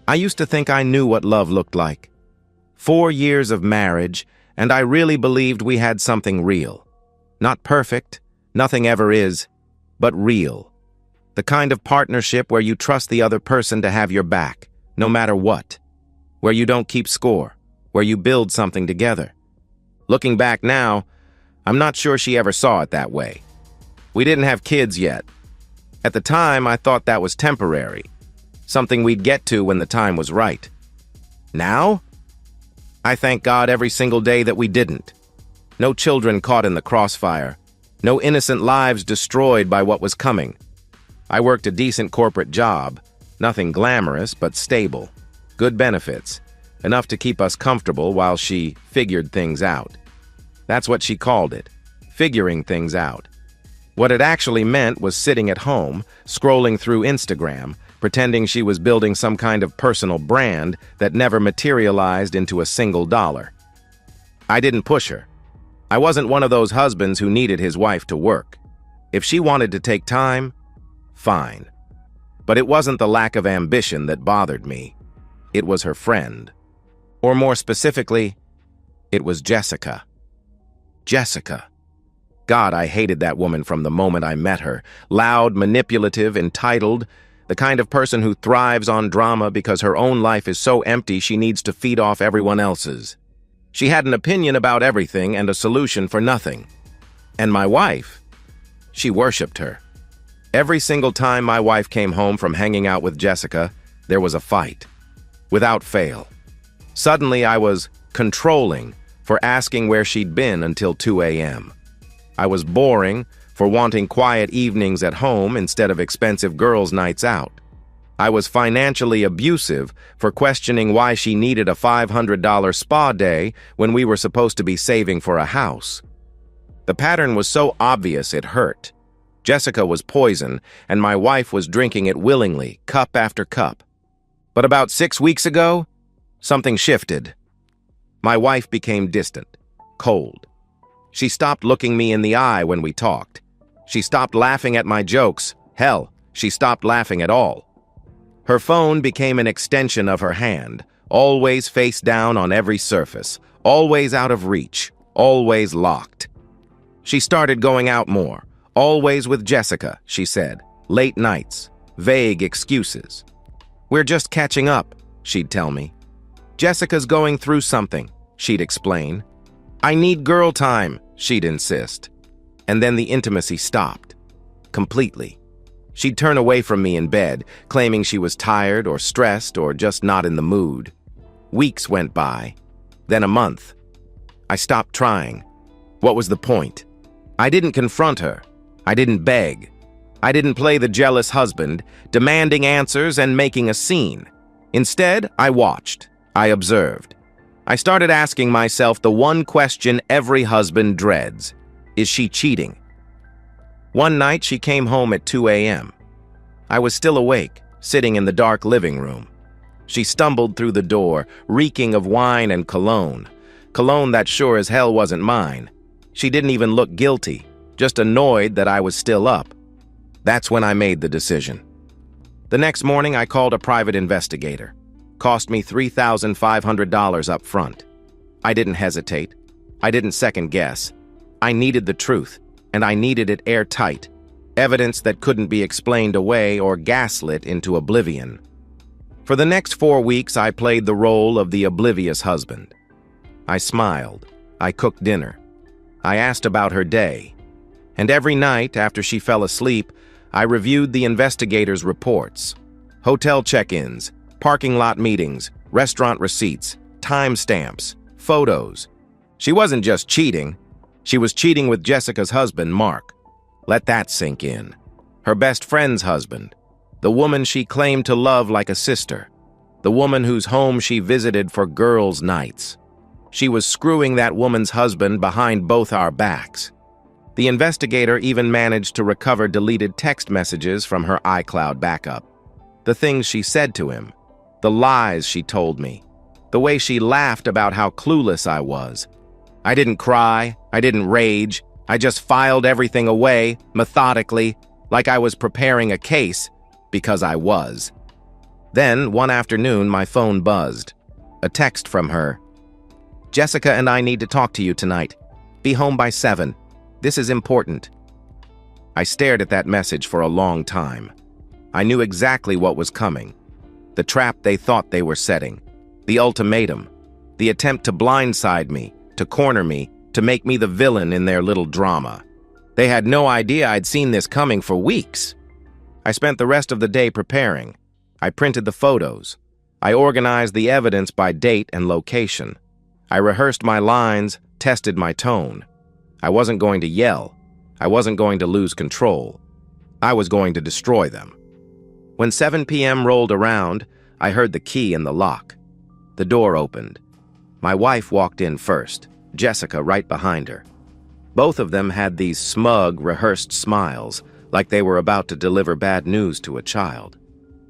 I used to think I knew what love looked like. 4 years of marriage, and I really believed we had something real. Not perfect, nothing ever is, but real. The kind of partnership where you trust the other person to have your back, no matter what. Where you don't keep score, where you build something together. Looking back now, I'm not sure she ever saw it that way. We didn't have kids yet. At the time, I thought that was temporary, something we'd get to when the time was right. Now? I thank God every single day that we didn't. No children caught in the crossfire. No innocent lives destroyed by what was coming. I worked a decent corporate job, nothing glamorous but stable. Good benefits, enough to keep us comfortable while she figured things out. That's what she called it, figuring things out. What it actually meant was sitting at home, scrolling through Instagram, pretending she was building some kind of personal brand that never materialized into a single dollar. I didn't push her. I wasn't one of those husbands who needed his wife to work. If she wanted to take time, fine. But it wasn't the lack of ambition that bothered me. It was her friend. Or more specifically, it was Jessica. Jessica. God, I hated that woman from the moment I met her. Loud, manipulative, entitled, the kind of person who thrives on drama because her own life is so empty she needs to feed off everyone else's. She had an opinion about everything and a solution for nothing. And my wife, she worshipped her. Every single time my wife came home from hanging out with Jessica, there was a fight. Without fail. Suddenly I was controlling for asking where she'd been until 2 a.m. I was boring for wanting quiet evenings at home instead of expensive girls' nights out. I was financially abusive for questioning why she needed a $500 spa day when we were supposed to be saving for a house. The pattern was so obvious it hurt. Jessica was poison, and my wife was drinking it willingly, cup after cup. But about 6 weeks ago, something shifted. My wife became distant, cold. She stopped looking me in the eye when we talked. She stopped laughing at my jokes. Hell, she stopped laughing at all. Her phone became an extension of her hand, always face down on every surface, always out of reach, always locked. She started going out more, always with Jessica, she said. Late nights, vague excuses. We're just catching up, she'd tell me. Jessica's going through something, she'd explain. I need girl time, she'd insist. And then the intimacy stopped. Completely. She'd turn away from me in bed, claiming she was tired or stressed or just not in the mood. Weeks went by. Then a month. I stopped trying. What was the point? I didn't confront her. I didn't beg. I didn't play the jealous husband, demanding answers and making a scene. Instead, I watched. I observed. I started asking myself the one question every husband dreads. Is she cheating? One night, she came home at 2 a.m. I was still awake, sitting in the dark living room. She stumbled through the door, reeking of wine and cologne. Cologne that sure as hell wasn't mine. She didn't even look guilty, just annoyed that I was still up. That's when I made the decision. The next morning, I called a private investigator. Cost me $3,500 up front. I didn't hesitate. I didn't second guess. I needed the truth, and I needed it airtight. Evidence that couldn't be explained away or gaslit into oblivion. For the next 4 weeks, I played the role of the oblivious husband. I smiled. I cooked dinner. I asked about her day. And every night, after she fell asleep, I reviewed the investigator's reports. Hotel check-ins, parking lot meetings, restaurant receipts, timestamps, photos. She wasn't just cheating. She was cheating with Jessica's husband, Mark. Let that sink in. Her best friend's husband. The woman she claimed to love like a sister. The woman whose home she visited for girls' nights. She was screwing that woman's husband behind both our backs. The investigator even managed to recover deleted text messages from her iCloud backup. The things she said to him. The lies she told me. The way she laughed about how clueless I was. I didn't cry. I didn't rage. I just filed everything away, methodically, like I was preparing a case, because I was. Then, one afternoon, my phone buzzed. A text from her. "Jessica and I need to talk to you tonight. Be home by 7. This is important." I stared at that message for a long time. I knew exactly what was coming. The trap they thought they were setting. The ultimatum. The attempt to blindside me, to corner me, to make me the villain in their little drama. They had no idea I'd seen this coming for weeks. I spent the rest of the day preparing. I printed the photos. I organized the evidence by date and location. I rehearsed my lines, tested my tone. I wasn't going to yell. I wasn't going to lose control. I was going to destroy them. When 7 p.m. rolled around, I heard the key in the lock. The door opened. My wife walked in first, Jessica right behind her. Both of them had these smug, rehearsed smiles, like they were about to deliver bad news to a child.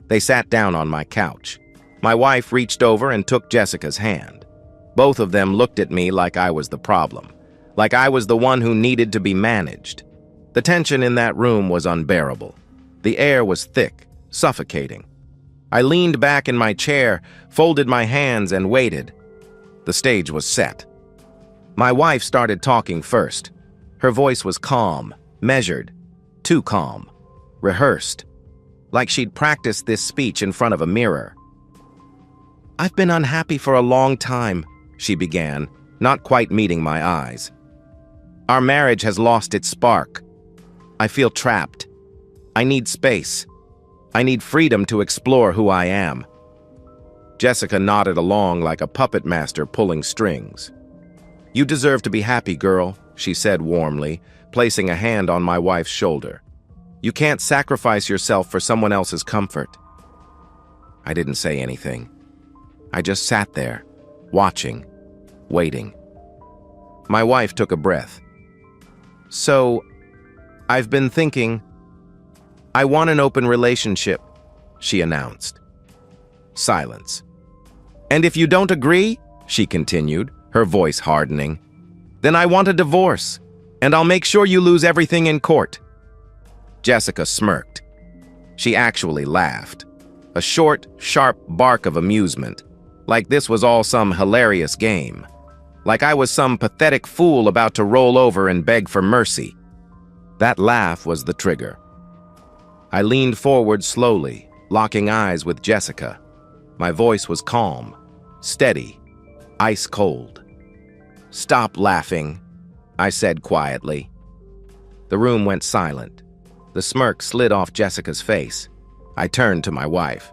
They sat down on my couch. My wife reached over and took Jessica's hand. Both of them looked at me like I was the problem, like I was the one who needed to be managed. The tension in that room was unbearable. The air was thick, suffocating. I leaned back in my chair, folded my hands, and waited. The stage was set. My wife started talking first. Her voice was calm, measured, too calm, rehearsed, like she'd practiced this speech in front of a mirror. "I've been unhappy for a long time," she began, not quite meeting my eyes. "Our marriage has lost its spark. I feel trapped. I need space. I need freedom to explore who I am." Jessica nodded along like a puppet master pulling strings. "You deserve to be happy, girl," she said warmly, placing a hand on my wife's shoulder. "You can't sacrifice yourself for someone else's comfort." I didn't say anything. I just sat there, watching, waiting. My wife took a breath. "So, I've been thinking, I want an open relationship," she announced. Silence. "And if you don't agree," she continued, her voice hardening, "then I want a divorce, and I'll make sure you lose everything in court." Jessica smirked. She actually laughed. A short, sharp bark of amusement, like this was all some hilarious game. Like I was some pathetic fool about to roll over and beg for mercy. That laugh was the trigger. I leaned forward slowly, locking eyes with Jessica. My voice was calm, steady, ice cold. "Stop laughing," I said quietly. The room went silent. The smirk slid off Jessica's face. I turned to my wife.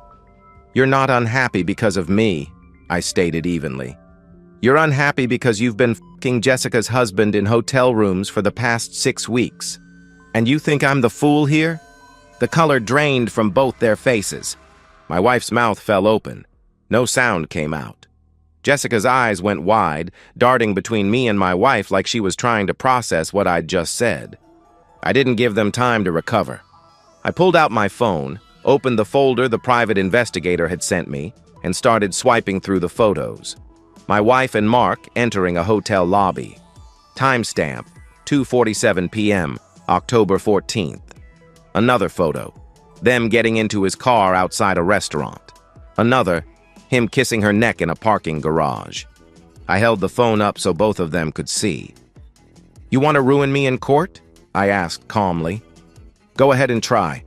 "You're not unhappy because of me," I stated evenly. "You're unhappy because you've been f***ing Jessica's husband in hotel rooms for the past 6 weeks. And you think I'm the fool here?" The color drained from both their faces. My wife's mouth fell open. No sound came out. Jessica's eyes went wide, darting between me and my wife like she was trying to process what I'd just said. I didn't give them time to recover. I pulled out my phone, opened the folder the private investigator had sent me, and started swiping through the photos. My wife and Mark entering a hotel lobby. Timestamp, 2:47 p.m., October 14th. Another photo, them getting into his car outside a restaurant. Another, him kissing her neck in a parking garage. I held the phone up so both of them could see. "You want to ruin me in court?" I asked calmly. "Go ahead and try.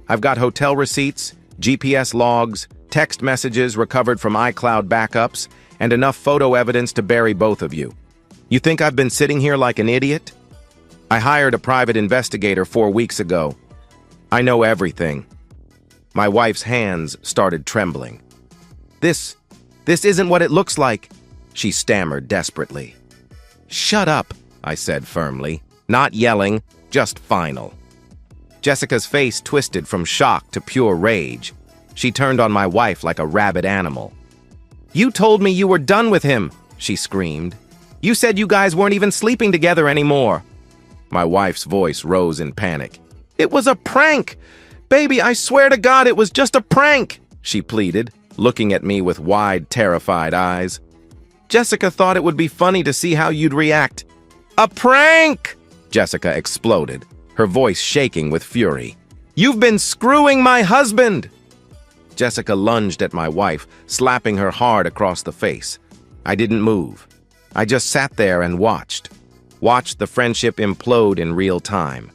I've got hotel receipts, GPS logs, text messages recovered from iCloud backups, and enough photo evidence to bury both of you. You think I've been sitting here like an idiot? I hired a private investigator 4 weeks ago. I know everything." My wife's hands started trembling. This isn't what it looks like," she stammered desperately. "Shut up," I said firmly, not yelling, just final. Jessica's face twisted from shock to pure rage. She turned on my wife like a rabid animal. "You told me you were done with him," she screamed. "You said you guys weren't even sleeping together anymore." My wife's voice rose in panic. "It was a prank! Baby, I swear to God it was just a prank!" she pleaded, looking at me with wide, terrified eyes. "Jessica thought it would be funny to see how you'd react." "A prank!" Jessica exploded, her voice shaking with fury. "You've been screwing my husband!" Jessica lunged at my wife, slapping her hard across the face. I didn't move. I just sat there and watched. Watched the friendship implode in real time.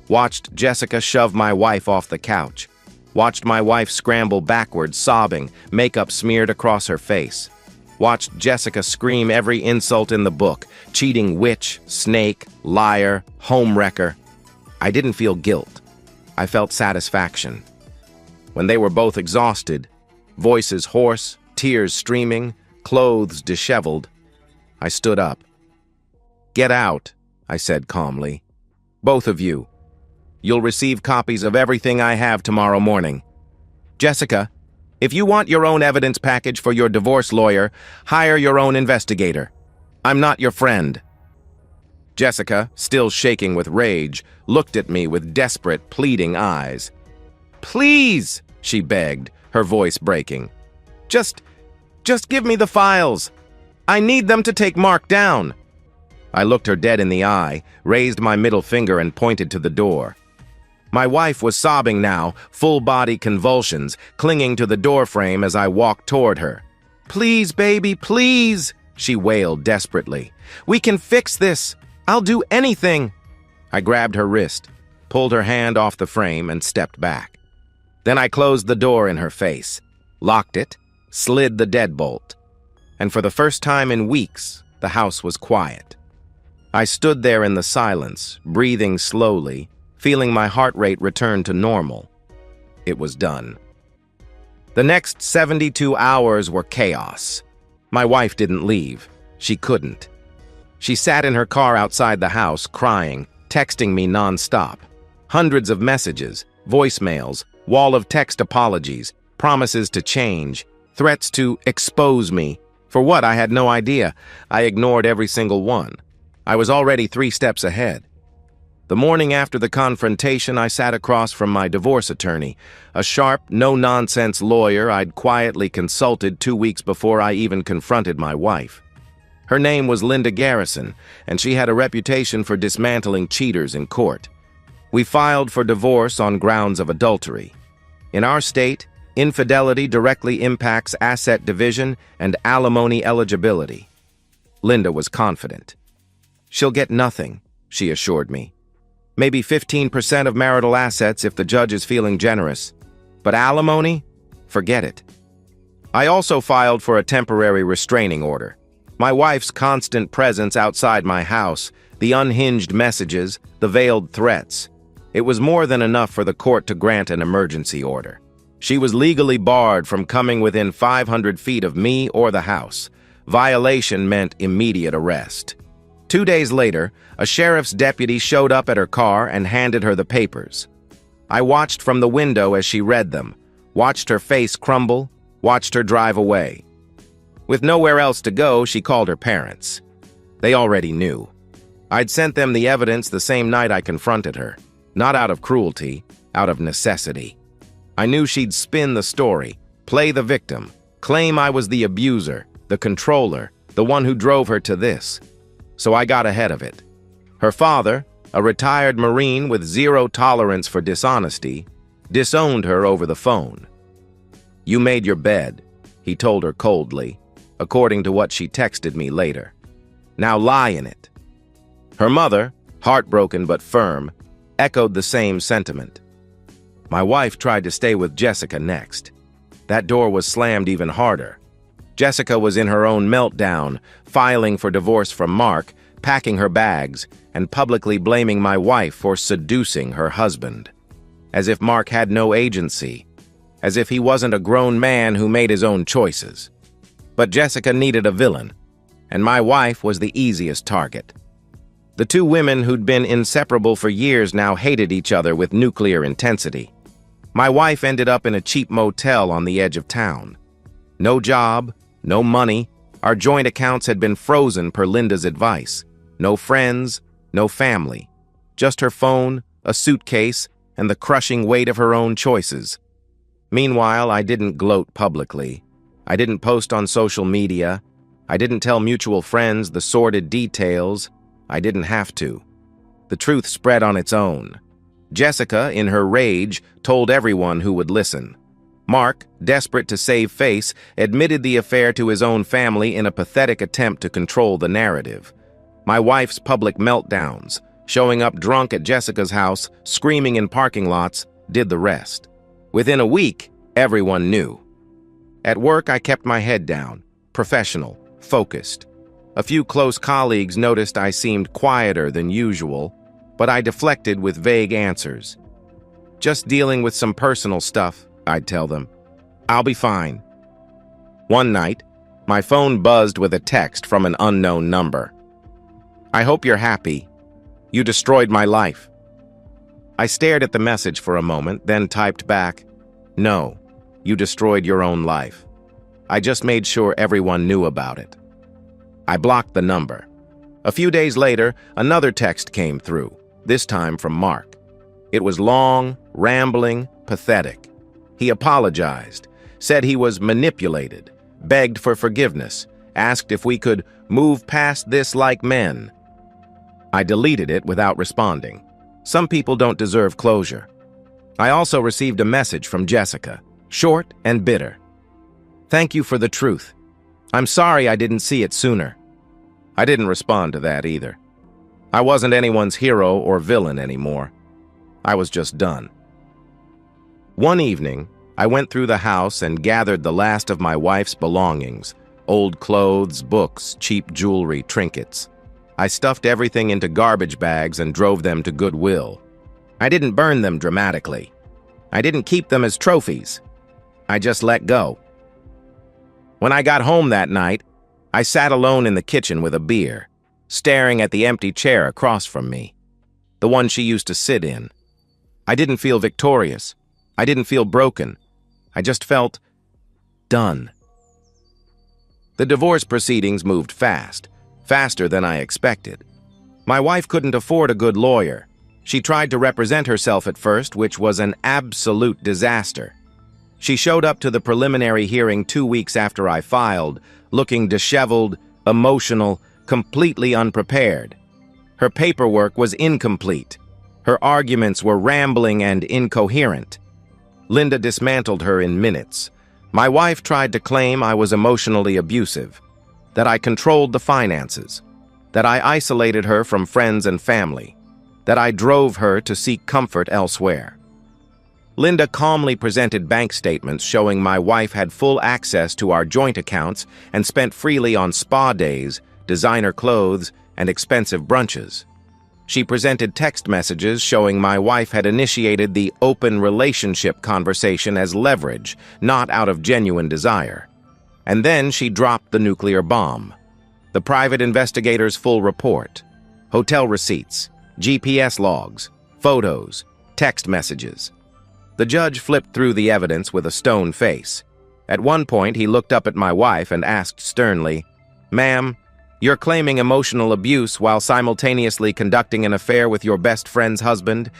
Watched Jessica shove my wife off the couch. Watched my wife scramble backwards, sobbing, makeup smeared across her face. Watched Jessica scream every insult in the book, cheating witch, snake, liar, homewrecker. I didn't feel guilt. I felt satisfaction. When they were both exhausted, voices hoarse, tears streaming, clothes disheveled, I stood up. "Get out," I said calmly. "Both of you. You'll receive copies of everything I have tomorrow morning. Jessica, if you want your own evidence package for your divorce lawyer, hire your own investigator. I'm not your friend." Jessica, still shaking with rage, looked at me with desperate, pleading eyes. "Please," she begged, her voice breaking. Just give me the files. I need them to take Mark down." I looked her dead in the eye, raised my middle finger and pointed to the door. My wife was sobbing now, full-body convulsions, clinging to the doorframe as I walked toward her. "Please, baby, please," she wailed desperately. "We can fix this. I'll do anything." I grabbed her wrist, pulled her hand off the frame, and stepped back. Then I closed the door in her face, locked it, slid the deadbolt. And for the first time in weeks, the house was quiet. I stood there in the silence, breathing slowly, feeling my heart rate return to normal. It was done. The next 72 hours were chaos. My wife didn't leave. She couldn't. She sat in her car outside the house, crying, texting me nonstop. Hundreds of messages, voicemails, wall of text apologies, promises to change, threats to expose me. For what, I had no idea. I ignored every single one. I was already 3 steps ahead. The morning after the confrontation, I sat across from my divorce attorney, a sharp, no-nonsense lawyer I'd quietly consulted 2 weeks before I even confronted my wife. Her name was Linda Garrison, and she had a reputation for dismantling cheaters in court. We filed for divorce on grounds of adultery. In our state, infidelity directly impacts asset division and alimony eligibility. Linda was confident. "She'll get nothing," she assured me. "Maybe 15% of marital assets if the judge is feeling generous. But alimony? Forget it." I also filed for a temporary restraining order. My wife's constant presence outside my house, the unhinged messages, the veiled threats. It was more than enough for the court to grant an emergency order. She was legally barred from coming within 500 feet of me or the house. Violation meant immediate arrest. 2 days later, a sheriff's deputy showed up at her car and handed her the papers. I watched from the window as she read them, watched her face crumble, watched her drive away. With nowhere else to go, she called her parents. They already knew. I'd sent them the evidence the same night I confronted her, not out of cruelty, out of necessity. I knew she'd spin the story, play the victim, claim I was the abuser, the controller, the one who drove her to this. So I got ahead of it. Her father, a retired Marine with zero tolerance for dishonesty, disowned her over the phone. "You made your bed," he told her coldly, according to what she texted me later. "Now lie in it." Her mother, heartbroken but firm, echoed the same sentiment. My wife tried to stay with Jessica next. That door was slammed even harder. Jessica was in her own meltdown, filing for divorce from Mark, packing her bags, and publicly blaming my wife for seducing her husband. As if Mark had no agency. As if he wasn't a grown man who made his own choices. But Jessica needed a villain, and my wife was the easiest target. The two women who'd been inseparable for years now hated each other with nuclear intensity. My wife ended up in a cheap motel on the edge of town. No job, no money, our joint accounts had been frozen per Linda's advice. No friends, no family. Just her phone, a suitcase, and the crushing weight of her own choices. Meanwhile, I didn't gloat publicly. I didn't post on social media. I didn't tell mutual friends the sordid details. I didn't have to. The truth spread on its own. Jessica, in her rage, told everyone who would listen. Mark, desperate to save face, admitted the affair to his own family in a pathetic attempt to control the narrative. My wife's public meltdowns, showing up drunk at Jessica's house, screaming in parking lots, did the rest. Within a week, everyone knew. At work, I kept my head down, professional, focused. A few close colleagues noticed I seemed quieter than usual, but I deflected with vague answers. Just dealing with some personal stuff, I'd tell them. I'll be fine. One night, my phone buzzed with a text from an unknown number. I hope you're happy. You destroyed my life. I stared at the message for a moment, then typed back, No, you destroyed your own life. I just made sure everyone knew about it. I blocked the number. A few days later, another text came through, this time from Mark. It was long, rambling, pathetic. He apologized, said he was manipulated, begged for forgiveness, asked if we could move past this like men. I deleted it without responding. Some people don't deserve closure. I also received a message from Jessica, short and bitter. Thank you for the truth. I'm sorry I didn't see it sooner. I didn't respond to that either. I wasn't anyone's hero or villain anymore. I was just done. One evening, I went through the house and gathered the last of my wife's belongings, old clothes, books, cheap jewelry, trinkets. I stuffed everything into garbage bags and drove them to Goodwill. I didn't burn them dramatically. I didn't keep them as trophies. I just let go. When I got home that night, I sat alone in the kitchen with a beer, staring at the empty chair across from me, the one she used to sit in. I didn't feel victorious. I didn't feel broken. I just felt done. The divorce proceedings moved fast, faster than I expected. My wife couldn't afford a good lawyer. She tried to represent herself at first, which was an absolute disaster. She showed up to the preliminary hearing 2 weeks after I filed, looking disheveled, emotional, completely unprepared. Her paperwork was incomplete. Her arguments were rambling and incoherent. Linda dismantled her in minutes. My wife tried to claim I was emotionally abusive, that I controlled the finances, that I isolated her from friends and family, that I drove her to seek comfort elsewhere. Linda calmly presented bank statements showing my wife had full access to our joint accounts and spent freely on spa days, designer clothes, and expensive brunches. She presented text messages showing my wife had initiated the open relationship conversation as leverage, not out of genuine desire. And then she dropped the nuclear bomb. The private investigator's full report, hotel receipts, GPS logs, photos, text messages. The judge flipped through the evidence with a stone face. At one point, he looked up at my wife and asked sternly, "Ma'am, you're claiming emotional abuse while simultaneously conducting an affair with your best friend's husband.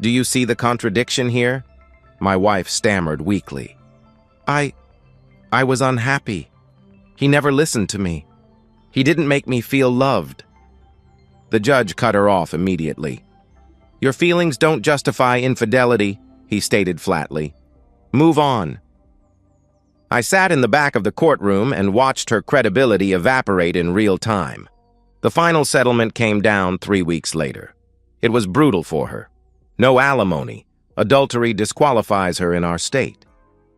Do you see the contradiction here?" My wife stammered weakly. I was unhappy. He never listened to me. He didn't make me feel loved. The judge cut her off immediately. "Your feelings don't justify infidelity," he stated flatly. "Move on." I sat in the back of the courtroom and watched her credibility evaporate in real time. The final settlement came down 3 weeks later. It was brutal for her. No alimony. Adultery disqualifies her in our state.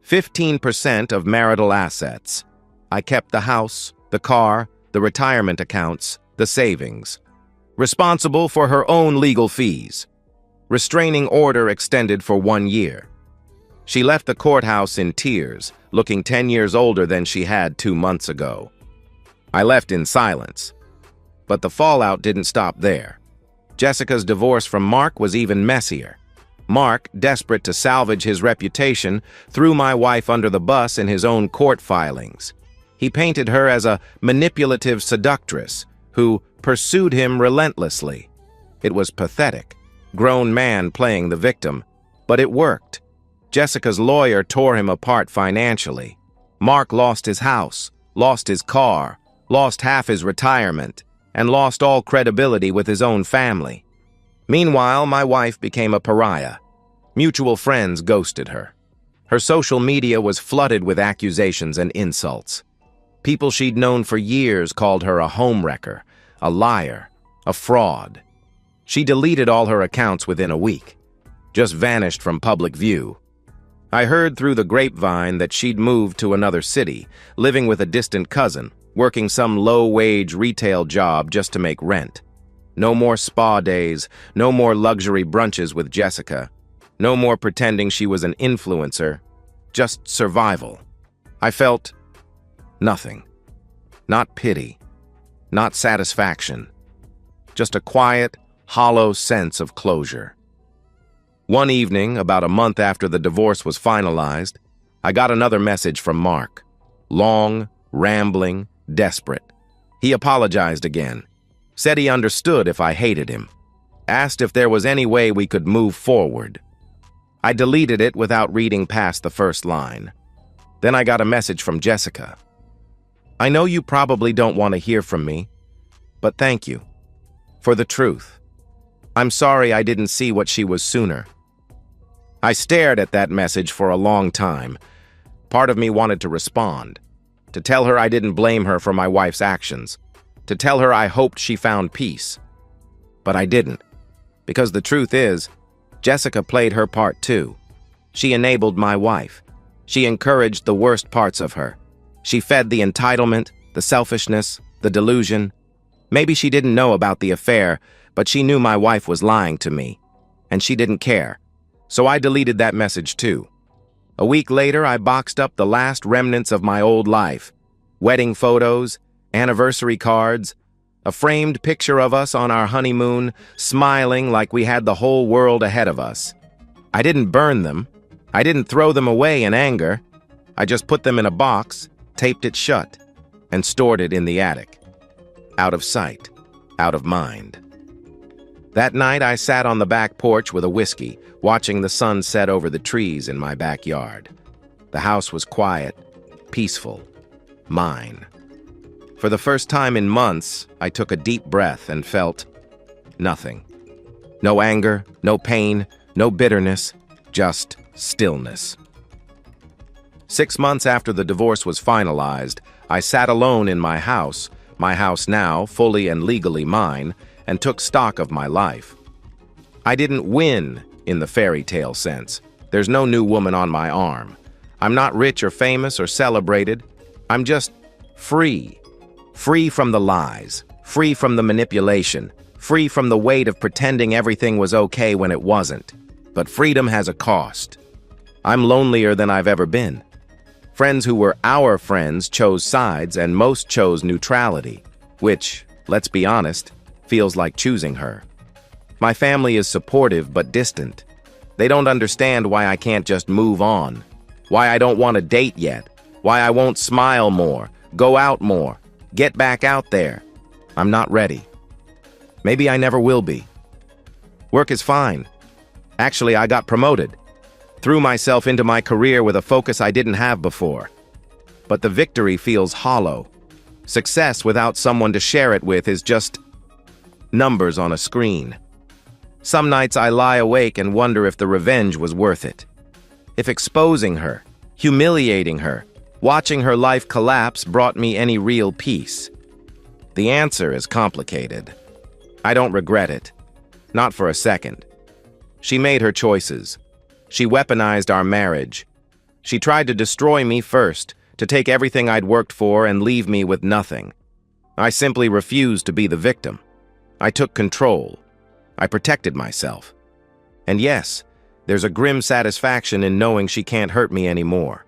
15% of marital assets. I kept the house, the car, the retirement accounts, the savings. Responsible for her own legal fees. Restraining order extended for 1 year. She left the courthouse in tears, looking 10 years older than she had 2 months ago. I left in silence. But the fallout didn't stop there. Jessica's divorce from Mark was even messier. Mark, desperate to salvage his reputation, threw my wife under the bus in his own court filings. He painted her as a manipulative seductress who pursued him relentlessly. It was pathetic. Grown man playing the victim. But it worked. Jessica's lawyer tore him apart financially. Mark lost his house, lost his car, lost half his retirement, and lost all credibility with his own family. Meanwhile, my wife became a pariah. Mutual friends ghosted her. Her social media was flooded with accusations and insults. People she'd known for years called her a homewrecker, a liar, a fraud. She deleted all her accounts within a week, just vanished from public view. I heard through the grapevine that she'd moved to another city, living with a distant cousin, working some low-wage retail job just to make rent. No more spa days, no more luxury brunches with Jessica, no more pretending she was an influencer, just survival. I felt nothing. Not pity, not satisfaction, just a quiet, hollow sense of closure. One evening, about a month after the divorce was finalized, I got another message from Mark. Long, rambling, desperate. He apologized again. Said he understood if I hated him. Asked if there was any way we could move forward. I deleted it without reading past the first line. Then I got a message from Jessica. I know you probably don't want to hear from me, but thank you. For the truth. I'm sorry I didn't see what she was sooner. I stared at that message for a long time. Part of me wanted to respond, to tell her I didn't blame her for my wife's actions, to tell her I hoped she found peace. But I didn't, because the truth is, Jessica played her part too. She enabled my wife. She encouraged the worst parts of her. She fed the entitlement, the selfishness, the delusion. Maybe she didn't know about the affair, but she knew my wife was lying to me, and she didn't care. So I deleted that message too. A week later, I boxed up the last remnants of my old life. Wedding photos, anniversary cards, a framed picture of us on our honeymoon, smiling like we had the whole world ahead of us. I didn't burn them. I didn't throw them away in anger. I just put them in a box, taped it shut, and stored it in the attic. Out of sight, out of mind. That night, I sat on the back porch with a whiskey, watching the sun set over the trees in my backyard. The house was quiet, peaceful, mine. For the first time in months, I took a deep breath and felt nothing. No anger, no pain, no bitterness, just stillness. 6 months after the divorce was finalized, I sat alone in my house now fully and legally mine, and took stock of my life. I didn't win in the fairy tale sense. There's no new woman on my arm. I'm not rich or famous or celebrated. I'm just free. Free from the lies, free from the manipulation, free from the weight of pretending everything was okay when it wasn't. But freedom has a cost. I'm lonelier than I've ever been. Friends who were our friends chose sides, and most chose neutrality, which, let's be honest, feels like choosing her. My family is supportive but distant. They don't understand why I can't just move on, why I don't want to date yet, why I won't smile more, go out more, get back out there. I'm not ready. Maybe I never will be. Work is fine. Actually, I got promoted. Threw myself into my career with a focus I didn't have before. But the victory feels hollow. Success without someone to share it with is just numbers on a screen. Some nights I lie awake and wonder if the revenge was worth it. If exposing her, humiliating her, watching her life collapse brought me any real peace. The answer is complicated. I don't regret it. Not for a second. She made her choices. She weaponized our marriage. She tried to destroy me first, to take everything I'd worked for and leave me with nothing. I simply refused to be the victim. I took control. I protected myself. And yes, there's a grim satisfaction in knowing she can't hurt me anymore.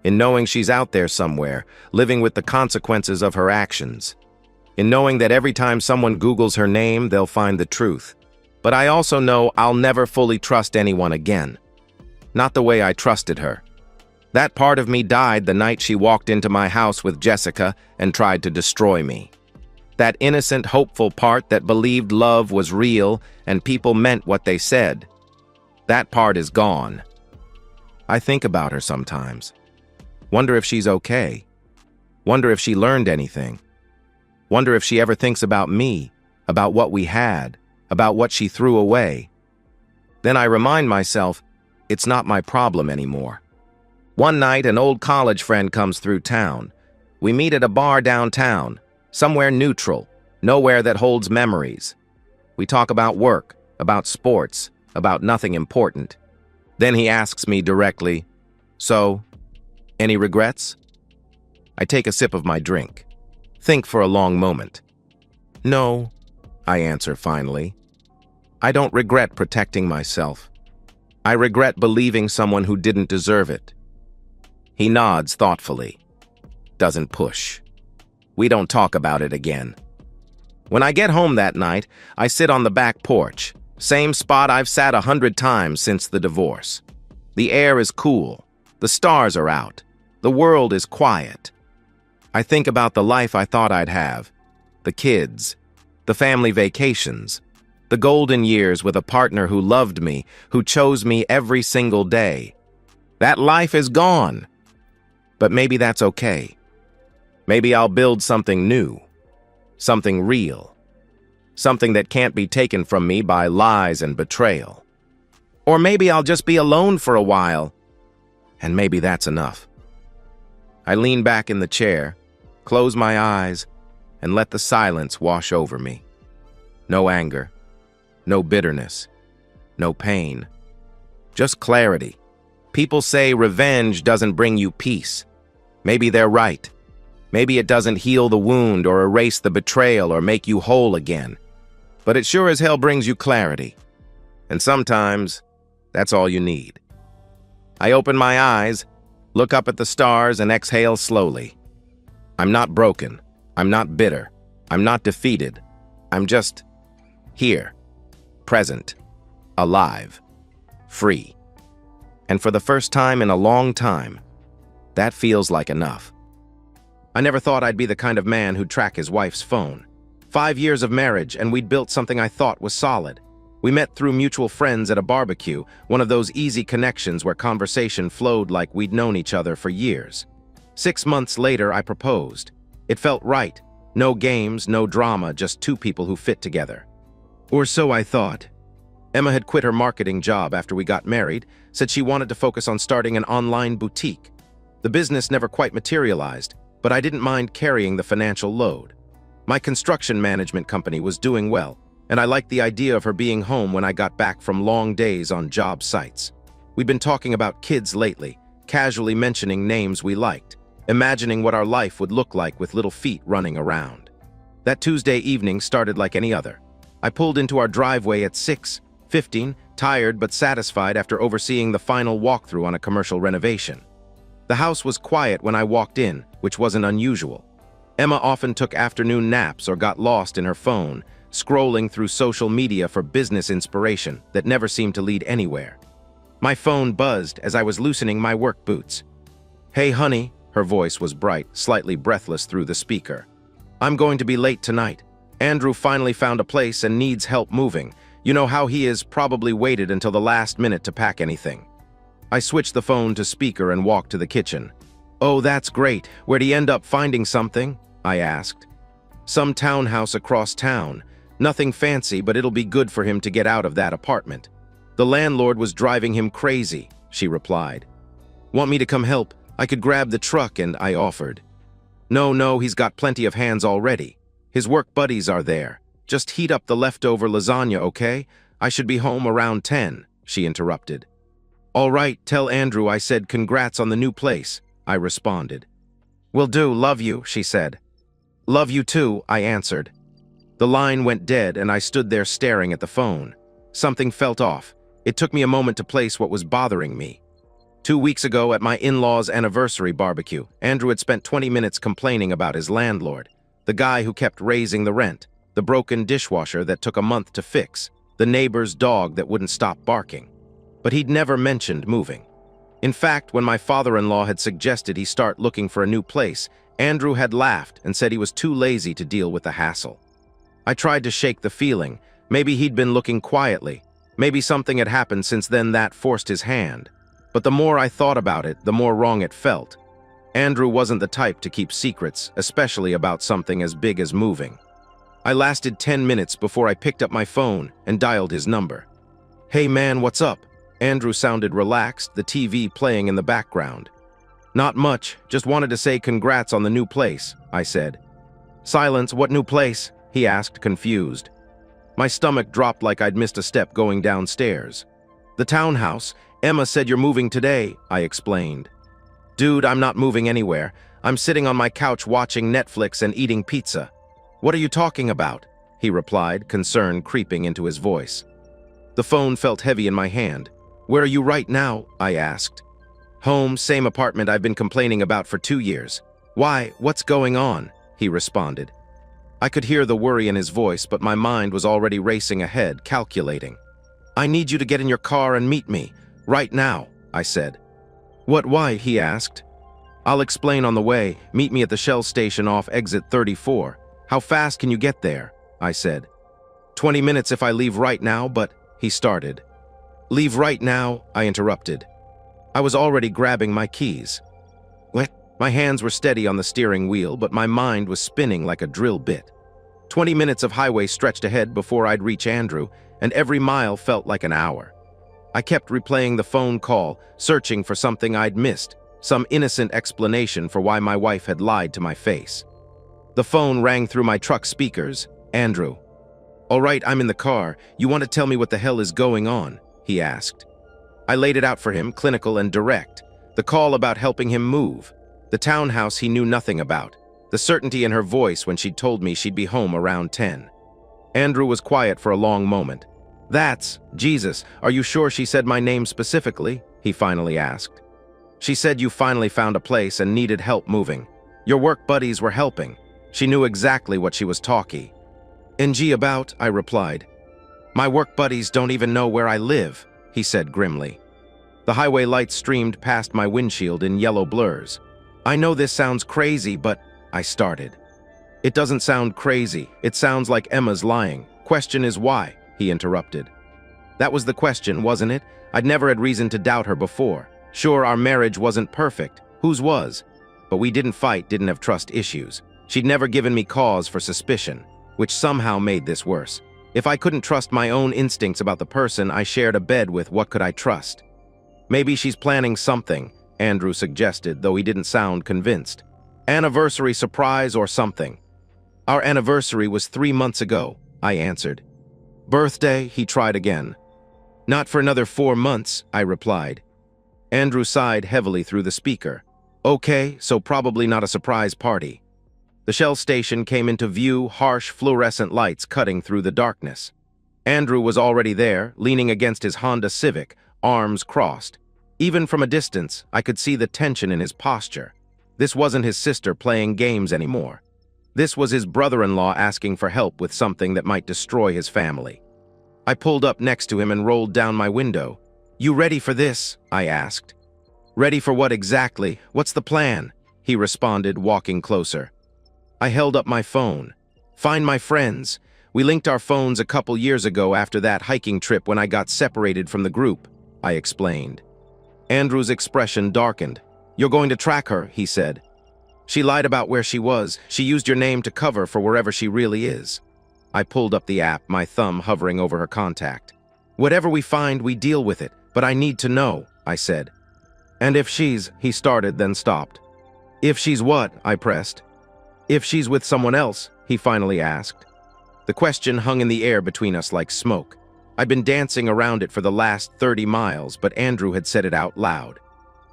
In knowing she's out there somewhere, living with the consequences of her actions. In knowing that every time someone Googles her name, they'll find the truth. But I also know I'll never fully trust anyone again. Not the way I trusted her. That part of me died the night she walked into my house with Jessica and tried to destroy me. That innocent, hopeful part that believed love was real and people meant what they said. That part is gone. I think about her sometimes. Wonder if she's okay. Wonder if she learned anything. Wonder if she ever thinks about me, about what we had, about what she threw away. Then I remind myself, it's not my problem anymore. One night, an old college friend comes through town. We meet at a bar downtown, somewhere neutral, nowhere that holds memories. We talk about work, about sports, about nothing important. Then he asks me directly, "So, any regrets?" I take a sip of my drink. Think for a long moment. "No," I answer finally. "I don't regret protecting myself. I regret believing someone who didn't deserve it." He nods thoughtfully. Doesn't push. We don't talk about it again. When I get home that night, I sit on the back porch, same spot I've sat 100 times since the divorce. The air is cool. The stars are out. The world is quiet. I think about the life I thought I'd have, the kids, the family vacations, the golden years with a partner who loved me, who chose me every single day. That life is gone. But maybe that's okay. Maybe I'll build something new, something real, something that can't be taken from me by lies and betrayal. Or maybe I'll just be alone for a while, and maybe that's enough. I lean back in the chair, close my eyes, and let the silence wash over me. No anger, no bitterness, no pain, just clarity. People say revenge doesn't bring you peace. Maybe they're right. Maybe it doesn't heal the wound or erase the betrayal or make you whole again. But it sure as hell brings you clarity. And sometimes, that's all you need. I open my eyes, look up at the stars, and exhale slowly. I'm not broken. I'm not bitter. I'm not defeated. I'm just here, present, alive, free. And for the first time in a long time, that feels like enough. I never thought I'd be the kind of man who'd track his wife's phone. 5 years of marriage, and we'd built something I thought was solid. We met through mutual friends at a barbecue, one of those easy connections where conversation flowed like we'd known each other for years. 6 months later, I proposed. It felt right. No games, no drama, just two people who fit together. Or so I thought. Emma had quit her marketing job after we got married, said she wanted to focus on starting an online boutique. The business never quite materialized, but I didn't mind carrying the financial load. My construction management company was doing well, and I liked the idea of her being home when I got back from long days on job sites. We'd been talking about kids lately, casually mentioning names we liked, imagining what our life would look like with little feet running around. That Tuesday evening started like any other. I pulled into our driveway at 6:15, tired but satisfied after overseeing the final walkthrough on a commercial renovation. The house was quiet when I walked in, which wasn't unusual. Emma often took afternoon naps or got lost in her phone, scrolling through social media for business inspiration that never seemed to lead anywhere. My phone buzzed as I was loosening my work boots. "Hey, honey," her voice was bright, slightly breathless through the speaker. "I'm going to be late tonight. Andrew finally found a place and needs help moving. You know how he is, probably waited until the last minute to pack anything." I switched the phone to speaker and walked to the kitchen. "Oh, that's great. Where'd he end up finding something?" I asked. "Some townhouse across town. Nothing fancy, but it'll be good for him to get out of that apartment. The landlord was driving him crazy," she replied. "Want me to come help? I could grab the truck," and I offered. No, he's got plenty of hands already. His work buddies are there. Just heat up the leftover lasagna, okay? I should be home around 10, she interrupted. "All right, tell Andrew I said congrats on the new place," I responded. "Will do, love you," she said. "Love you too," I answered. The line went dead and I stood there staring at the phone. Something felt off. It took me a moment to place what was bothering me. 2 weeks ago at my in-laws' anniversary barbecue, Andrew had spent 20 minutes complaining about his landlord, the guy who kept raising the rent, the broken dishwasher that took a month to fix, the neighbor's dog that wouldn't stop barking. But he'd never mentioned moving. In fact, when my father-in-law had suggested he start looking for a new place, Andrew had laughed and said he was too lazy to deal with the hassle. I tried to shake the feeling. Maybe he'd been looking quietly. Maybe something had happened since then that forced his hand. But the more I thought about it, the more wrong it felt. Andrew wasn't the type to keep secrets, especially about something as big as moving. I lasted 10 minutes before I picked up my phone and dialed his number. "Hey man, what's up?" Andrew sounded relaxed, the TV playing in the background. Not much, just wanted to say congrats on the new place, I said. Silence, what new place? He asked, confused. My stomach dropped like I'd missed a step going downstairs. The townhouse. Emma said you're moving today, I explained. Dude, I'm not moving anywhere. I'm sitting on my couch watching Netflix and eating pizza. What are you talking about? He replied, concern creeping into his voice. The phone felt heavy in my hand. Where are you right now? I asked. Home, same apartment I've been complaining about for 2 years. Why? What's going on? He responded. I could hear the worry in his voice, but my mind was already racing ahead, calculating. I need you to get in your car and meet me. Right now, I said. What, why? He asked. I'll explain on the way. Meet me at the Shell station off exit 34. How fast can you get there? I said. 20 minutes if I leave right now, but... He started. Leave right now, I interrupted. I was already grabbing my keys. What? My hands were steady on the steering wheel, but my mind was spinning like a drill bit. 20 minutes of highway stretched ahead before I'd reach Andrew, and every mile felt like an hour. I kept replaying the phone call, searching for something I'd missed, some innocent explanation for why my wife had lied to my face. The phone rang through my truck speakers. Andrew. All right, I'm in the car. You want to tell me what the hell is going on? He asked. I laid it out for him, clinical and direct. The call about helping him move. The townhouse he knew nothing about. The certainty in her voice when she'd told me she'd be home around 10. Andrew was quiet for a long moment. That's... Jesus, are you sure she said my name specifically? He finally asked. She said you finally found a place and needed help moving. Your work buddies were helping. She knew exactly what she was talking. NG about, I replied. My work buddies don't even know where I live, he said grimly. The highway lights streamed past my windshield in yellow blurs. I know this sounds crazy, but... I started. It doesn't sound crazy. It sounds like Emma's lying. Question is why, he interrupted. That was the question, wasn't it? I'd never had reason to doubt her before. Sure, our marriage wasn't perfect. Whose was? But we didn't fight, didn't have trust issues. She'd never given me cause for suspicion, which somehow made this worse. If I couldn't trust my own instincts about the person I shared a bed with, what could I trust? Maybe she's planning something, Andrew suggested, though he didn't sound convinced. Anniversary surprise or something. Our anniversary was 3 months ago, I answered. Birthday, he tried again. Not for another 4 months, I replied. Andrew sighed heavily through the speaker. Okay, so probably not a surprise party. The Shell station came into view, harsh fluorescent lights cutting through the darkness. Andrew was already there, leaning against his Honda Civic, arms crossed. Even from a distance, I could see the tension in his posture. This wasn't his sister playing games anymore. This was his brother-in-law asking for help with something that might destroy his family. I pulled up next to him and rolled down my window. You ready for this? I asked. Ready for what exactly? What's the plan? He responded, walking closer. I held up my phone. Find my friends. We linked our phones a couple years ago after that hiking trip when I got separated from the group, I explained. Andrew's expression darkened. You're going to track her, he said. She lied about where she was. She used your name to cover for wherever she really is. I pulled up the app, my thumb hovering over her contact. Whatever we find, we deal with it, but I need to know, I said. And if she's, he started, then stopped. If she's what? I pressed. If she's with someone else, he finally asked. The question hung in the air between us like smoke. I'd been dancing around it for the last 30 miles, but Andrew had said it out loud.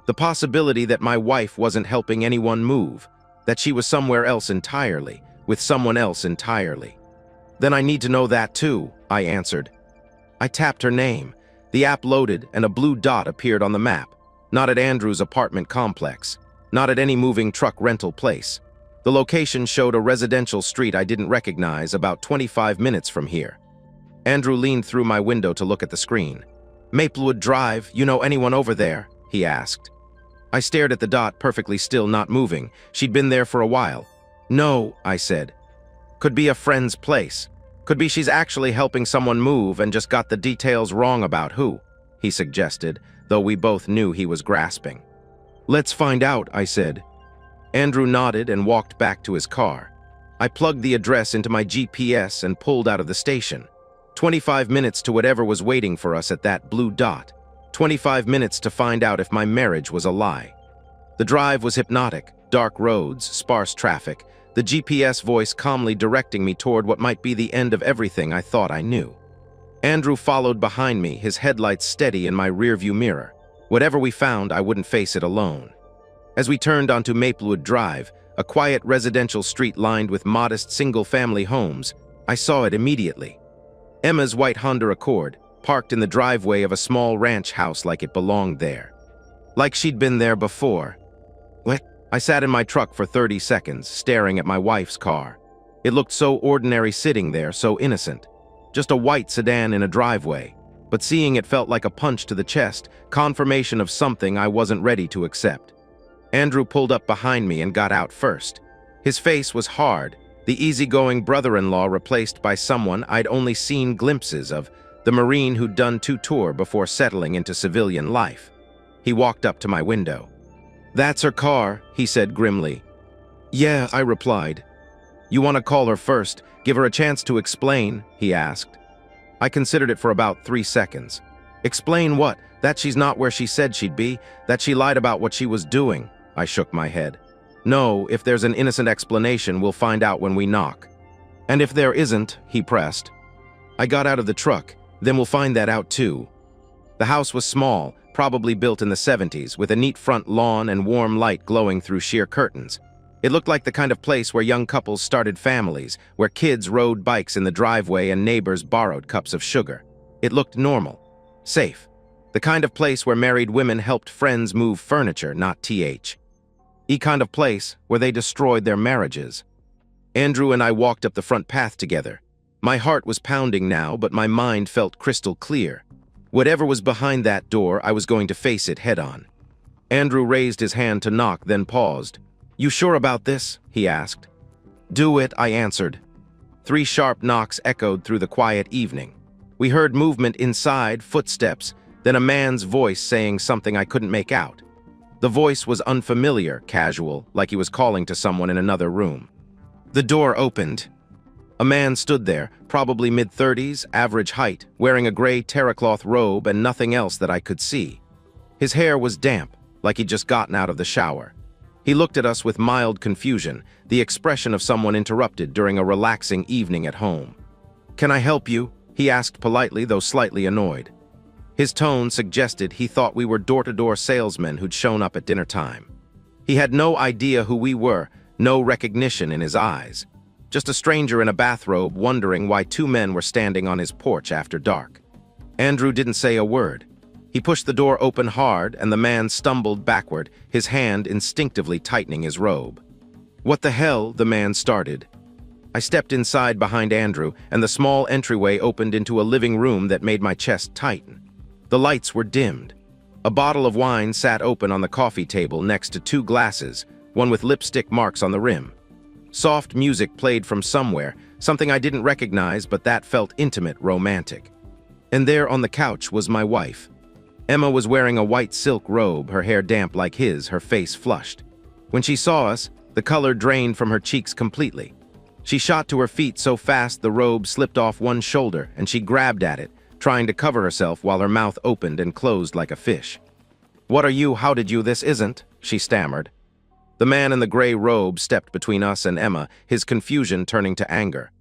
The possibility that my wife wasn't helping anyone move, that she was somewhere else entirely, with someone else entirely. Then I need to know that too, I answered. I tapped her name. The app loaded and a blue dot appeared on the map. Not at Andrew's apartment complex. Not at any moving truck rental place. The location showed a residential street I didn't recognize about 25 minutes from here. Andrew leaned through my window to look at the screen. Maplewood Drive, you know anyone over there? He asked. I stared at the dot, perfectly still, not moving. She'd been there for a while. No, I said. Could be a friend's place. Could be she's actually helping someone move and just got the details wrong about who, he suggested, though we both knew he was grasping. Let's find out, I said. Andrew nodded and walked back to his car. I plugged the address into my GPS and pulled out of the station. 25 minutes to whatever was waiting for us at that blue dot. 25 minutes to find out if my marriage was a lie. The drive was hypnotic, dark roads, sparse traffic, the GPS voice calmly directing me toward what might be the end of everything I thought I knew. Andrew followed behind me, his headlights steady in my rearview mirror. Whatever we found, I wouldn't face it alone. As we turned onto Maplewood Drive, a quiet residential street lined with modest single-family homes, I saw it immediately. Emma's white Honda Accord, parked in the driveway of a small ranch house like it belonged there. Like she'd been there before. What? I sat in my truck for 30 seconds, staring at my wife's car. It looked so ordinary sitting there, so innocent. Just a white sedan in a driveway. But seeing it felt like a punch to the chest, confirmation of something I wasn't ready to accept. Andrew pulled up behind me and got out first. His face was hard, the easygoing brother-in-law replaced by someone I'd only seen glimpses of, the Marine who'd done 2 tours before settling into civilian life. He walked up to my window. "That's her car," he said grimly. "Yeah," I replied. "You want to call her first, give her a chance to explain?" he asked. I considered it for about 3 seconds. "Explain what? That she's not where she said she'd be? That she lied about what she was doing?" I shook my head. "No, if there's an innocent explanation, we'll find out when we knock." "And if there isn't," he pressed. I got out of the truck. "Then we'll find that out too." The house was small, probably built in the 70s, with a neat front lawn and warm light glowing through sheer curtains. It looked like the kind of place where young couples started families, where kids rode bikes in the driveway and neighbors borrowed cups of sugar. It looked normal, safe. The kind of place where married women helped friends move furniture, not the kind of place where they destroyed their marriages. Andrew and I walked up the front path together. My heart was pounding now, but my mind felt crystal clear. Whatever was behind that door, I was going to face it head-on. Andrew raised his hand to knock, then paused. "You sure about this?" he asked. "Do it," I answered. 3 sharp knocks echoed through the quiet evening. We heard movement inside, footsteps, then a man's voice saying something I couldn't make out. The voice was unfamiliar, casual, like he was calling to someone in another room. The door opened. A man stood there, probably mid-30s, average height, wearing a gray terracloth robe and nothing else that I could see. His hair was damp, like he'd just gotten out of the shower. He looked at us with mild confusion, the expression of someone interrupted during a relaxing evening at home. "Can I help you?" he asked politely, though slightly annoyed. His tone suggested he thought we were door-to-door salesmen who'd shown up at dinner time. He had no idea who we were, no recognition in his eyes. Just a stranger in a bathrobe wondering why 2 men were standing on his porch after dark. Andrew didn't say a word. He pushed the door open hard, and the man stumbled backward, his hand instinctively tightening his robe. "What the hell?" the man started. I stepped inside behind Andrew, and the small entryway opened into a living room that made my chest tighten. The lights were dimmed. A bottle of wine sat open on the coffee table next to 2 glasses, one with lipstick marks on the rim. Soft music played from somewhere, something I didn't recognize, but that felt intimate, romantic. And there on the couch was my wife. Emma was wearing a white silk robe, her hair damp like his, her face flushed. When she saw us, the color drained from her cheeks completely. She shot to her feet so fast the robe slipped off one shoulder, and she grabbed at it, trying to cover herself while her mouth opened and closed like a fish. "What are you? How did you? This isn't," she stammered. The man in the gray robe stepped between us and Emma, his confusion turning to anger.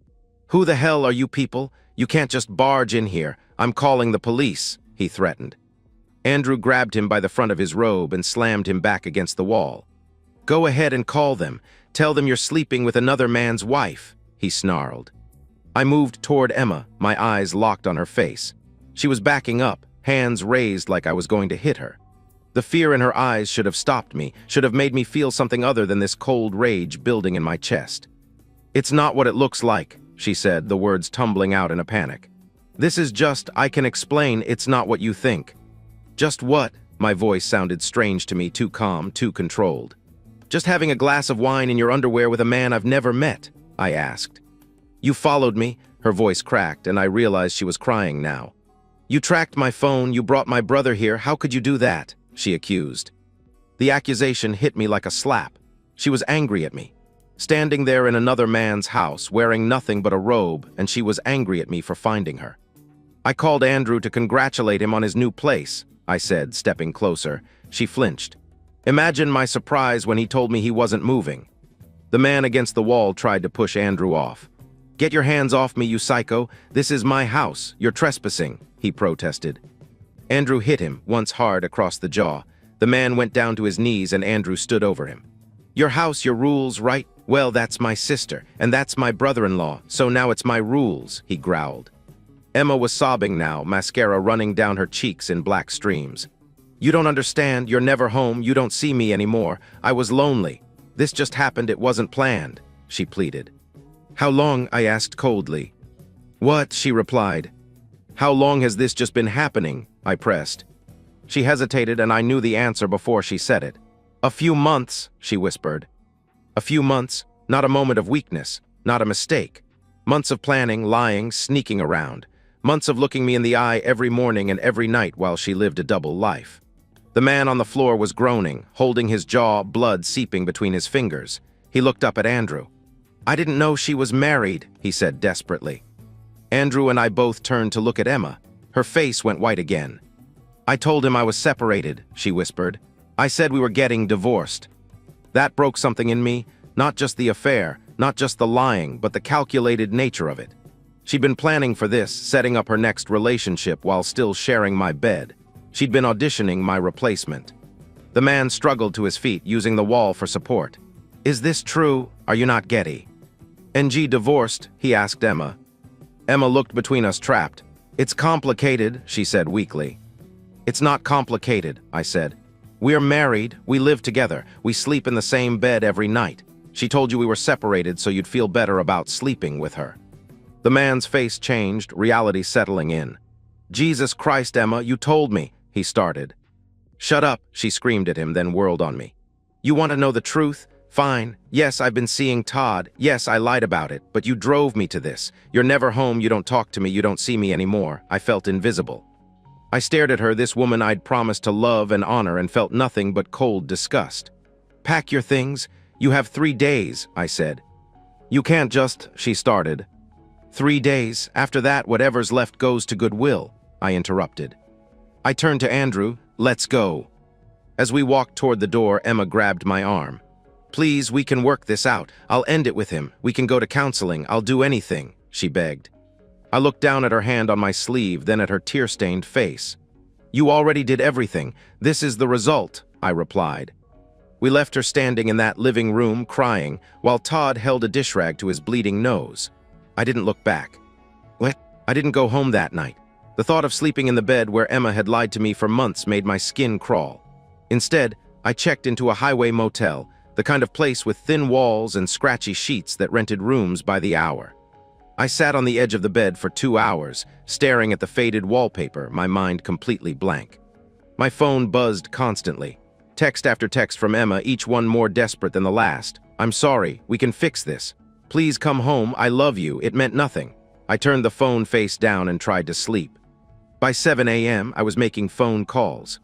"Who the hell are you people? You can't just barge in here. I'm calling the police," he threatened. Andrew grabbed him by the front of his robe and slammed him back against the wall. "Go ahead and call them. Tell them you're sleeping with another man's wife," he snarled. I moved toward Emma, my eyes locked on her face. She was backing up, hands raised like I was going to hit her. The fear in her eyes should have stopped me, should have made me feel something other than this cold rage building in my chest. "It's not what it looks like," she said, the words tumbling out in a panic. "This is just, I can explain, it's not what you think." "Just what?" My voice sounded strange to me, too calm, too controlled. "Just having a glass of wine in your underwear with a man I've never met," I asked. "You followed me," her voice cracked, and I realized she was crying now. "You tracked my phone, you brought my brother here, how could you do that?" she accused. The accusation hit me like a slap. She was angry at me. Standing there in another man's house, wearing nothing but a robe, and she was angry at me for finding her. "I called Andrew to congratulate him on his new place," I said, stepping closer. She flinched. Imagine my surprise when he told me he wasn't moving. The man against the wall tried to push Andrew off. "Get your hands off me, you psycho. This is my house. You're trespassing," he protested. Andrew hit him once hard across the jaw. The man went down to his knees and Andrew stood over him. "Your house, your rules, right? Well, that's my sister, and that's my brother-in-law, so now it's my rules," he growled. Emma was sobbing now, mascara running down her cheeks in black streams. "You don't understand. You're never home. You don't see me anymore. I was lonely. This just happened. It wasn't planned," she pleaded. "How long?" I asked coldly. "What?" she replied. "How long has this just been happening?" I pressed. She hesitated, and I knew the answer before she said it. "A few months," she whispered. "A few months, not a moment of weakness, not a mistake. Months of planning, lying, sneaking around. Months of looking me in the eye every morning and every night while she lived a double life." The man on the floor was groaning, holding his jaw, blood seeping between his fingers. He looked up at Andrew. "I didn't know she was married," he said desperately. Andrew and I both turned to look at Emma. Her face went white again. "I told him I was separated," she whispered. "I said we were getting divorced." That broke something in me, not just the affair, not just the lying, but the calculated nature of it. She'd been planning for this, setting up her next relationship while still sharing my bed. She'd been auditioning my replacement. The man struggled to his feet, using the wall for support. "Is this true? Are you not Getty?" "NG divorced?" he asked Emma. Emma looked between us, trapped. "It's complicated," she said weakly. "It's not complicated," I said. "We're married, we live together, we sleep in the same bed every night. She told you we were separated so you'd feel better about sleeping with her." The man's face changed, reality settling in. "Jesus Christ, Emma, you told me," he started. "Shut up," she screamed at him, then whirled on me. "You want to know the truth? Fine. Yes, I've been seeing Todd. Yes, I lied about it, but you drove me to this. You're never home, you don't talk to me, you don't see me anymore." I felt invisible. I stared at her, this woman I'd promised to love and honor, and felt nothing but cold disgust. "Pack your things. You have 3 days," I said. "You can't just," she started. 3 days. After that, whatever's left goes to Goodwill," I interrupted. I turned to Andrew. "Let's go." As we walked toward the door, Emma grabbed my arm. "Please, we can work this out. I'll end it with him. We can go to counseling. I'll do anything," she begged. I looked down at her hand on my sleeve, then at her tear-stained face. "You already did everything. This is the result," I replied. We left her standing in that living room, crying, while Todd held a dish rag to his bleeding nose. I didn't look back. What? I didn't go home that night. The thought of sleeping in the bed where Emma had lied to me for months made my skin crawl. Instead, I checked into a highway motel, the kind of place with thin walls and scratchy sheets that rented rooms by the hour. I sat on the edge of the bed for 2 hours, staring at the faded wallpaper, my mind completely blank. My phone buzzed constantly. Text after text from Emma, each one more desperate than the last. "I'm sorry, we can fix this. Please come home, I love you, it meant nothing." I turned the phone face down and tried to sleep. By 7 a.m., I was making phone calls.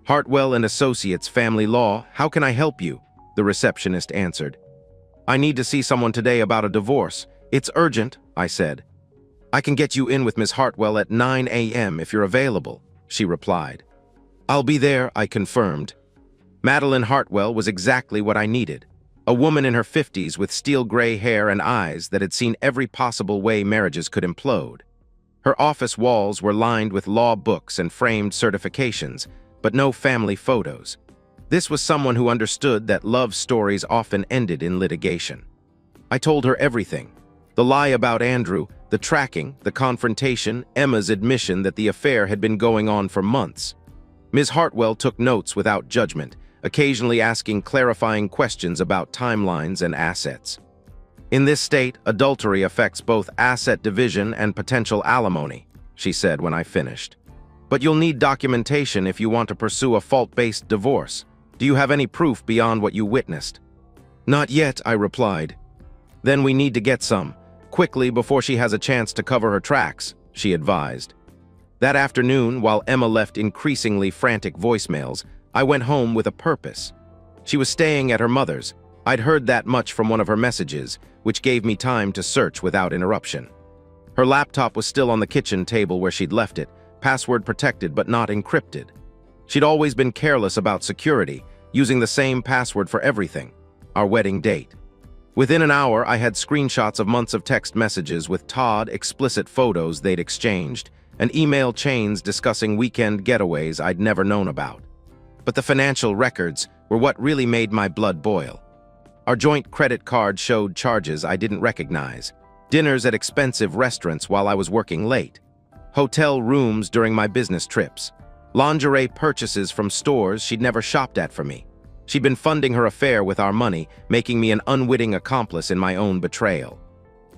"Hartwell and Associates, Family Law, how can I help you?" the receptionist answered. "I need to see someone today about a divorce. It's urgent," I said. "I can get you in with Miss Hartwell at 9 a.m. if you're available," she replied. "I'll be there," I confirmed. Madeline Hartwell was exactly what I needed. A woman in her 50s with steel gray hair and eyes that had seen every possible way marriages could implode. Her office walls were lined with law books and framed certifications, but no family photos. This was someone who understood that love stories often ended in litigation. I told her everything. The lie about Andrew, the tracking, the confrontation, Emma's admission that the affair had been going on for months. Ms. Hartwell took notes without judgment, occasionally asking clarifying questions about timelines and assets. "In this state, adultery affects both asset division and potential alimony," she said when I finished. "But you'll need documentation if you want to pursue a fault-based divorce. Do you have any proof beyond what you witnessed?" "Not yet," I replied. "Then we need to get some, quickly before she has a chance to cover her tracks," she advised. That afternoon, while Emma left increasingly frantic voicemails, I went home with a purpose. She was staying at her mother's. I'd heard that much from one of her messages, which gave me time to search without interruption. Her laptop was still on the kitchen table where she'd left it, password protected but not encrypted. She'd always been careless about security, using the same password for everything, our wedding date. Within an hour, I had screenshots of months of text messages with Todd, explicit photos they'd exchanged, and email chains discussing weekend getaways I'd never known about. But the financial records were what really made my blood boil. Our joint credit card showed charges I didn't recognize, dinners at expensive restaurants while I was working late, hotel rooms during my business trips, lingerie purchases from stores she'd never shopped at for me. She'd been funding her affair with our money, making me an unwitting accomplice in my own betrayal.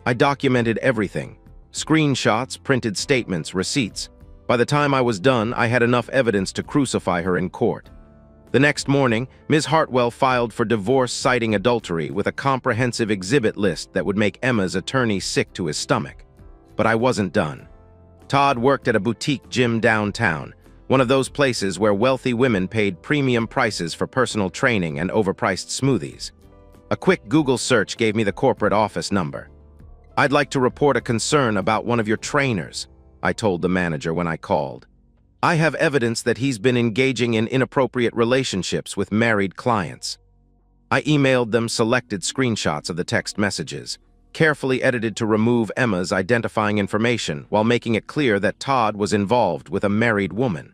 I documented everything: screenshots, printed statements, receipts. By the time I was done, I had enough evidence to crucify her in court. The next morning, Ms. Hartwell filed for divorce citing adultery with a comprehensive exhibit list that would make Emma's attorney sick to his stomach. But I wasn't done. Todd worked at a boutique gym downtown, one of those places where wealthy women paid premium prices for personal training and overpriced smoothies. A quick Google search gave me the corporate office number. "I'd like to report a concern about one of your trainers," I told the manager when I called. "I have evidence that he's been engaging in inappropriate relationships with married clients." I emailed them selected screenshots of the text messages, carefully edited to remove Emma's identifying information while making it clear that Todd was involved with a married woman.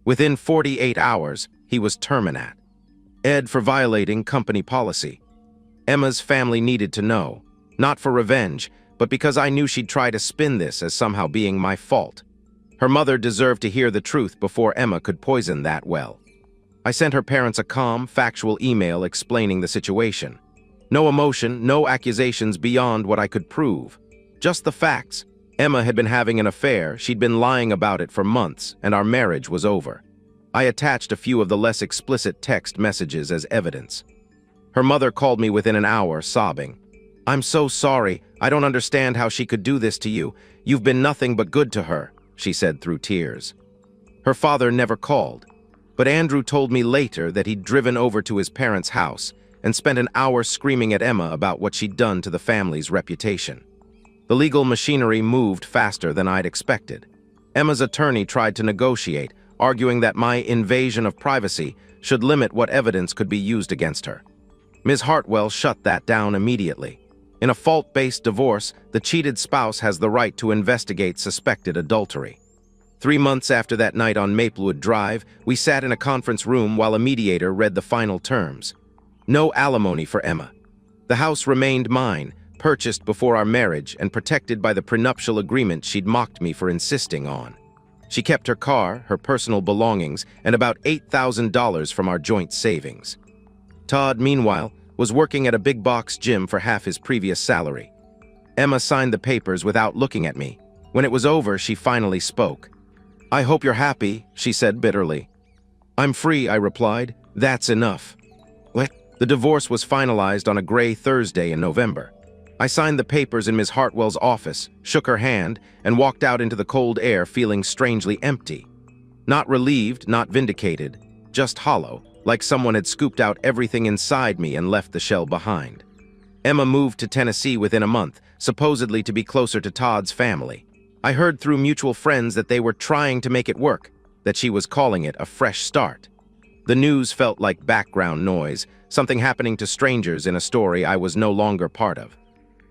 Within 48 hours, he was terminated. Ed for violating company policy. Emma's family needed to know, not for revenge, but because I knew she'd try to spin this as somehow being my fault. Her mother deserved to hear the truth before Emma could poison that well. I sent her parents a calm, factual email explaining the situation. No emotion, no accusations beyond what I could prove. Just the facts. Emma had been having an affair, she'd been lying about it for months, and our marriage was over. I attached a few of the less explicit text messages as evidence. Her mother called me within an hour, sobbing. "I'm so sorry. I don't understand how she could do this to you. You've been nothing but good to her," she said through tears. Her father never called, but Andrew told me later that he'd driven over to his parents' house and spent an hour screaming at Emma about what she'd done to the family's reputation. The legal machinery moved faster than I'd expected. Emma's attorney tried to negotiate, arguing that my invasion of privacy should limit what evidence could be used against her. Ms. Hartwell shut that down immediately. In a fault-based divorce, the cheated spouse has the right to investigate suspected adultery. 3 months after that night on Maplewood Drive, we sat in a conference room while a mediator read the final terms. No alimony for Emma. The house remained mine, purchased before our marriage and protected by the prenuptial agreement she'd mocked me for insisting on. She kept her car, her personal belongings, and about $8,000 from our joint savings. Todd, meanwhile, was working at a big-box gym for half his previous salary. Emma signed the papers without looking at me. When it was over, she finally spoke. "I hope you're happy," she said bitterly. "I'm free," I replied. "That's enough." The divorce was finalized on a gray Thursday in November. I signed the papers in Ms. Hartwell's office, shook her hand, and walked out into the cold air feeling strangely empty. Not relieved, not vindicated, just hollow, like someone had scooped out everything inside me and left the shell behind. Emma moved to Tennessee within a month, supposedly to be closer to Todd's family. I heard through mutual friends that they were trying to make it work, that she was calling it a fresh start. The news felt like background noise, something happening to strangers in a story I was no longer part of.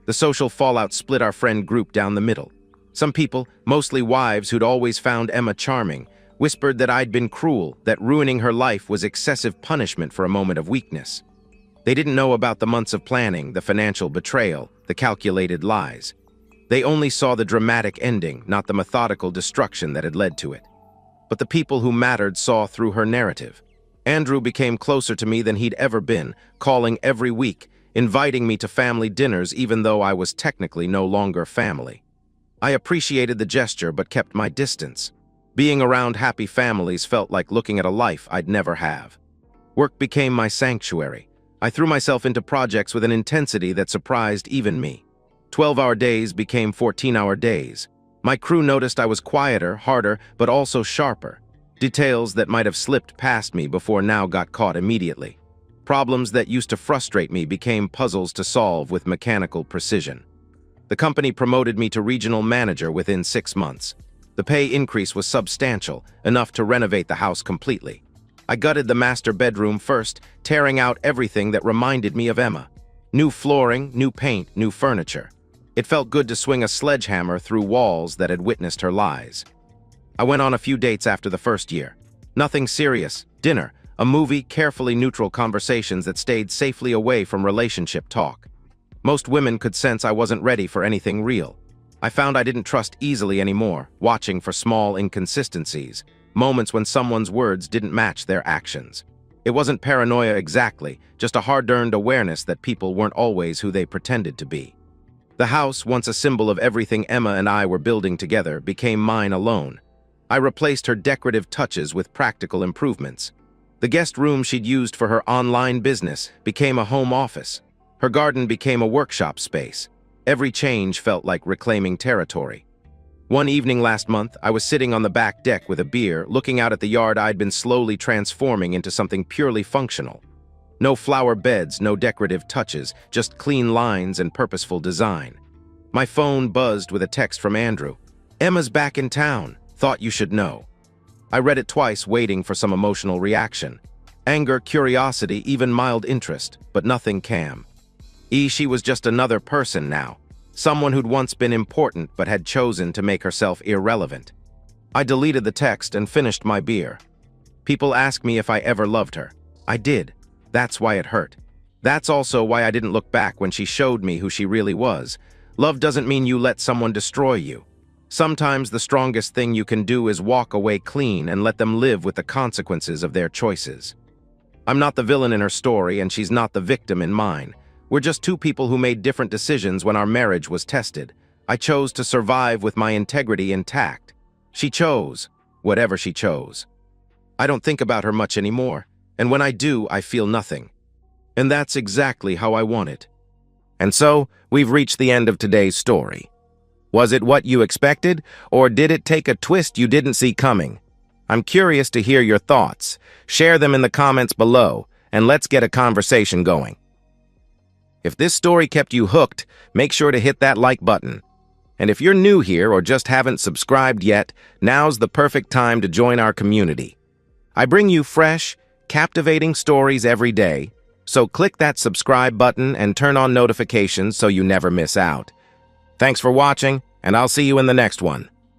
The social fallout split our friend group down the middle. Some people, mostly wives who'd always found Emma charming, whispered that I'd been cruel, that ruining her life was excessive punishment for a moment of weakness. They didn't know about the months of planning, the financial betrayal, the calculated lies. They only saw the dramatic ending, not the methodical destruction that had led to it. But the people who mattered saw through her narrative. Andrew became closer to me than he'd ever been, calling every week, inviting me to family dinners even though I was technically no longer family. I appreciated the gesture but kept my distance. Being around happy families felt like looking at a life I'd never have. Work became my sanctuary. I threw myself into projects with an intensity that surprised even me. 12-hour days became 14-hour days. My crew noticed I was quieter, harder, but also sharper. Details that might have slipped past me before now got caught immediately. Problems that used to frustrate me became puzzles to solve with mechanical precision. The company promoted me to regional manager within 6 months. The pay increase was substantial, enough to renovate the house completely. I gutted the master bedroom first, tearing out everything that reminded me of Emma. New flooring, new paint, new furniture. It felt good to swing a sledgehammer through walls that had witnessed her lies. I went on a few dates after the first year. Nothing serious. Dinner, a movie, carefully neutral conversations that stayed safely away from relationship talk. Most women could sense I wasn't ready for anything real. I found I didn't trust easily anymore, watching for small inconsistencies, moments when someone's words didn't match their actions. It wasn't paranoia exactly, just a hard-earned awareness that people weren't always who they pretended to be. The house, once a symbol of everything Emma and I were building together, became mine alone. I replaced her decorative touches with practical improvements. The guest room she'd used for her online business became a home office. Her garden became a workshop space. Every change felt like reclaiming territory. One evening last month, I was sitting on the back deck with a beer, looking out at the yard I'd been slowly transforming into something purely functional. No flower beds, no decorative touches, just clean lines and purposeful design. My phone buzzed with a text from Andrew. "Emma's back in town. Thought you should know." I read it twice, waiting for some emotional reaction. Anger, curiosity, even mild interest, but nothing calm. She was just another person now. Someone who'd once been important but had chosen to make herself irrelevant. I deleted the text and finished my beer. People ask me if I ever loved her. I did. That's why it hurt. That's also why I didn't look back when she showed me who she really was. Love doesn't mean you let someone destroy you. Sometimes the strongest thing you can do is walk away clean and let them live with the consequences of their choices. I'm not the villain in her story, and she's not the victim in mine. We're just two people who made different decisions when our marriage was tested. I chose to survive with my integrity intact. She chose, whatever she chose. I don't think about her much anymore, and when I do, I feel nothing. And that's exactly how I want it. And so, we've reached the end of today's story. Was it what you expected, or did it take a twist you didn't see coming? I'm curious to hear your thoughts. Share them in the comments below, and let's get a conversation going. If this story kept you hooked, make sure to hit that like button. And if you're new here or just haven't subscribed yet, now's the perfect time to join our community. I bring you fresh, captivating stories every day, so click that subscribe button and turn on notifications so you never miss out. Thanks for watching, and I'll see you in the next one.